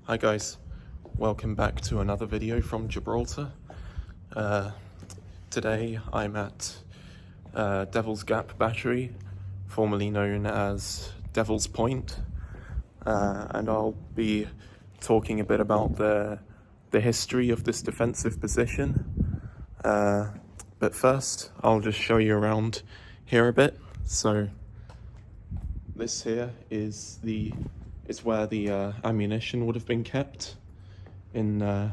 Hi guys, welcome back to another video from Gibraltar. Today I'm at Devil's Gap Battery, formerly known as Devil's Point, and I'll be talking a bit about the history of this defensive position. But first I'll just show you around here a bit. So this here is where the ammunition would have been kept in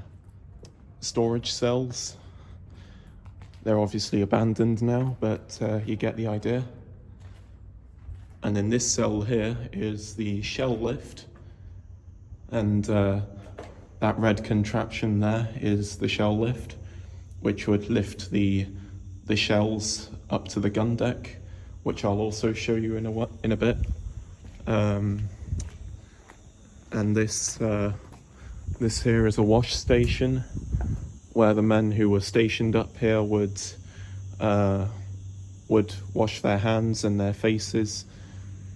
storage cells. They're obviously abandoned now, but you get the idea. And in this cell here is the shell lift, and that red contraption there is the shell lift, which would lift the shells up to the gun deck, which I'll also show you in a bit. And this here is a wash station where the men who were stationed up here would wash their hands and their faces,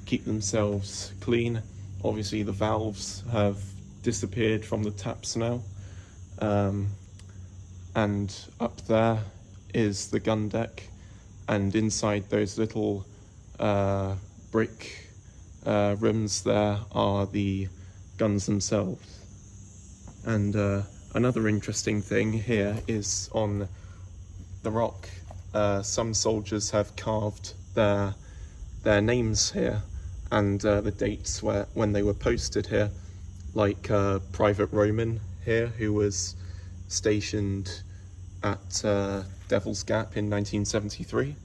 keep themselves clean. Obviously the valves have disappeared from the taps now, and up there is the gun deck, and inside those little brick rooms there are the guns themselves. And another interesting thing here is on the rock, some soldiers have carved their names here and the dates when they were posted here, like Private Roman here, who was stationed at Devil's Gap in 1973.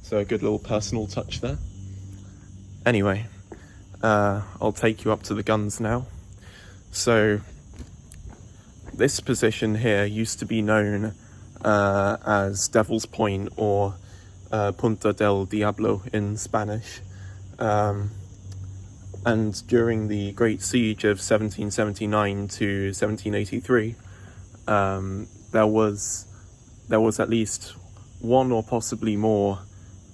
So a good little personal touch there. Anyway, I'll take you up to the guns now. So this position here used to be known as Devil's Point, or Punta del Diablo in Spanish. And during the Great Siege of 1779 to 1783, there was at least one or possibly more,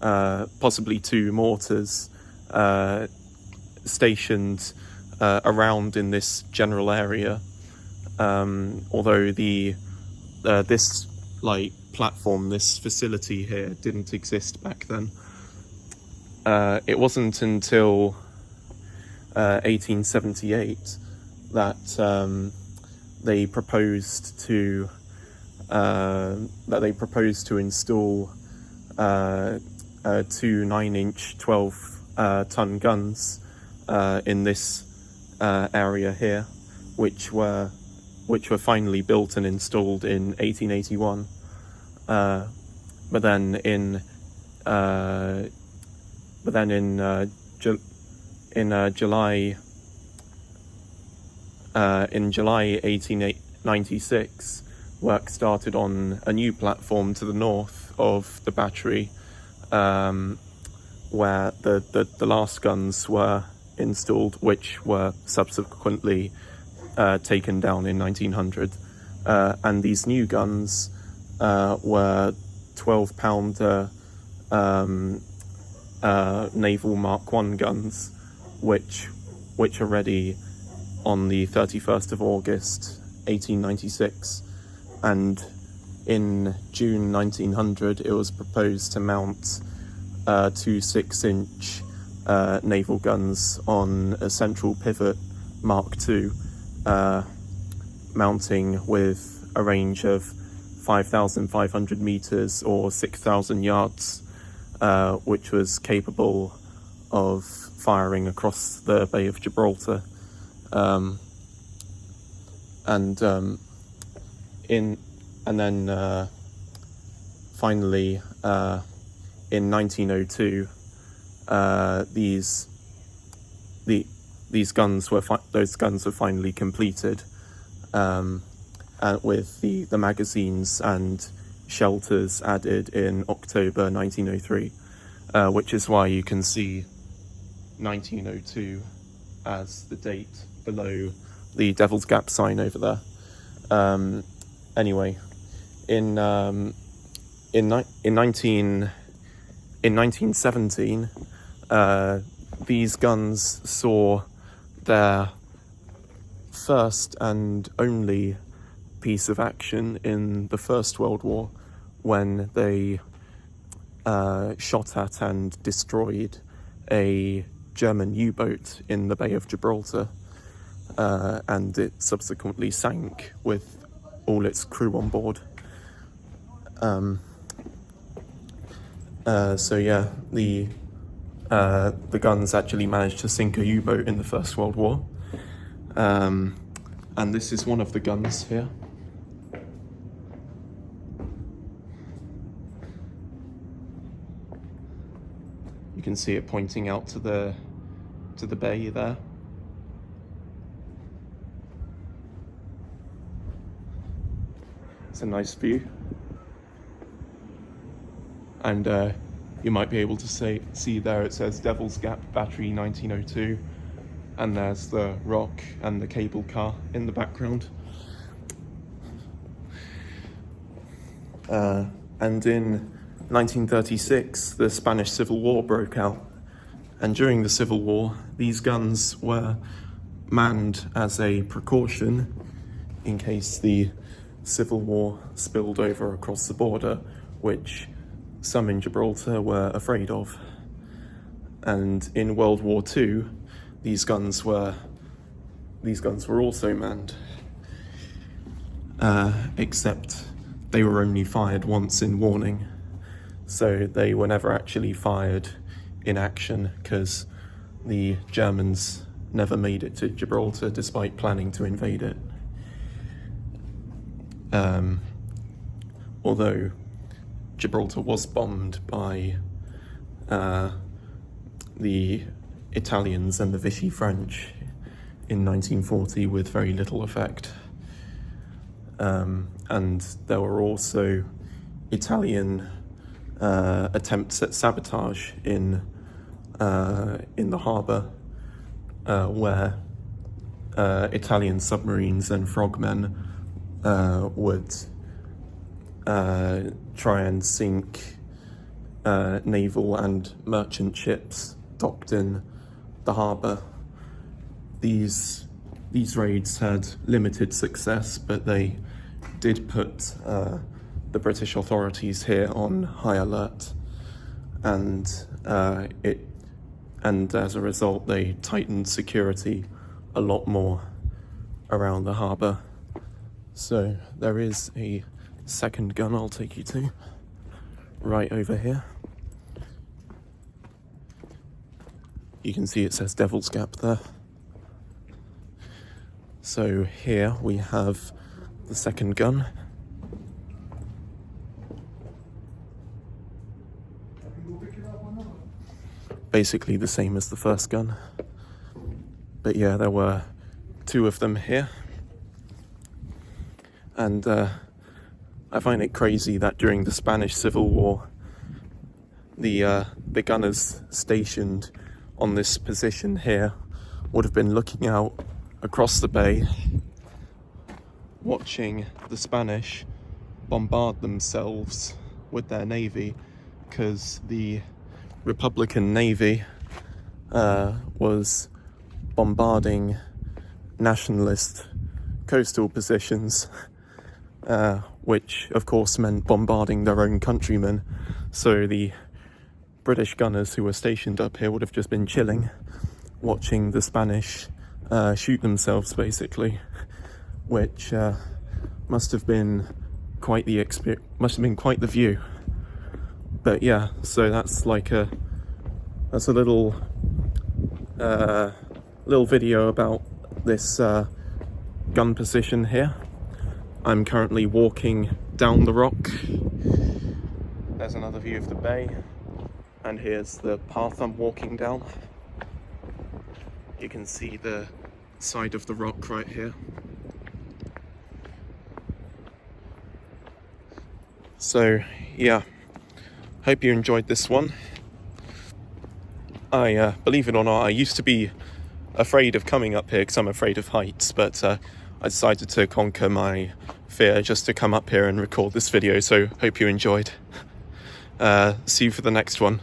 possibly two mortars stationed around in this general area. Although this platform, this facility here, didn't exist back then. It wasn't until 1878 that they proposed to install two 9-inch 12-ton guns in this area here, which were finally built and installed in 1881. But then in July 1896, work started on a new platform to the north of the battery, where the last guns were installed, which were subsequently taken down in 1900. And these new guns were 12-pounder naval Mark I guns, which are ready on the 31st of August 1896. And in June 1900 it was proposed to mount two 6-inch naval guns on a central pivot Mark II, mounting with a range of 5,500 meters or 6,000 yards, which was capable of firing across the Bay of Gibraltar. Finally, in 1902, these guns were finally completed, with the magazines and shelters added in October 1903, which is why you can see 1902 as the date below the Devil's Gap sign over there. Anyway, in 1917, these guns saw their first and only piece of action in the First World War, when they shot at and destroyed a German U-boat in the Bay of Gibraltar, and it subsequently sank with all its crew on board. So yeah, the guns actually managed to sink a U-boat in the First World War. And this is one of the guns here. You can see it pointing out to the bay there. It's a nice view. And you might be able to see there it says Devil's Gap Battery 1902, and there's the rock and the cable car in the background. And in 1936, the Spanish Civil War broke out, and during the Civil War, these guns were manned as a precaution in case the Civil War spilled over across the border, which some in Gibraltar were afraid of. And in World War II, these guns were also manned, except they were only fired once in warning, so they were never actually fired in action, because the Germans never made it to Gibraltar despite planning to invade it. Although Gibraltar was bombed by the Italians and the Vichy French in 1940 with very little effect. And there were also Italian attempts at sabotage in the harbour, where Italian submarines and frogmen would try and sink naval and merchant ships docked in the harbour. These raids had limited success, but they did put the British authorities here on high alert, and as a result they tightened security a lot more around the harbour. So there is a second gun I'll take you to, right over here. You can see it says Devil's Gap there. So here we have the second gun. Basically the same as the first gun. But yeah, there were two of them here. And I find it crazy that during the Spanish Civil War, the gunners stationed on this position here would have been looking out across the bay, watching the Spanish bombard themselves with their navy, because the Republican Navy was bombarding nationalist coastal positions, which of course meant bombarding their own countrymen. So the British gunners who were stationed up here would have just been chilling, watching the Spanish shoot themselves, basically, which must have been quite the view. But yeah, so that's a little video about this gun position here. I'm currently walking down the rock. There's another view of the bay, and here's the path I'm walking down. You can see the side of the rock right here. So yeah, hope you enjoyed this one. I believe it or not, I used to be afraid of coming up here because I'm afraid of heights, but I decided to conquer my fear just to come up here and record this video, so hope you enjoyed. See you for the next one.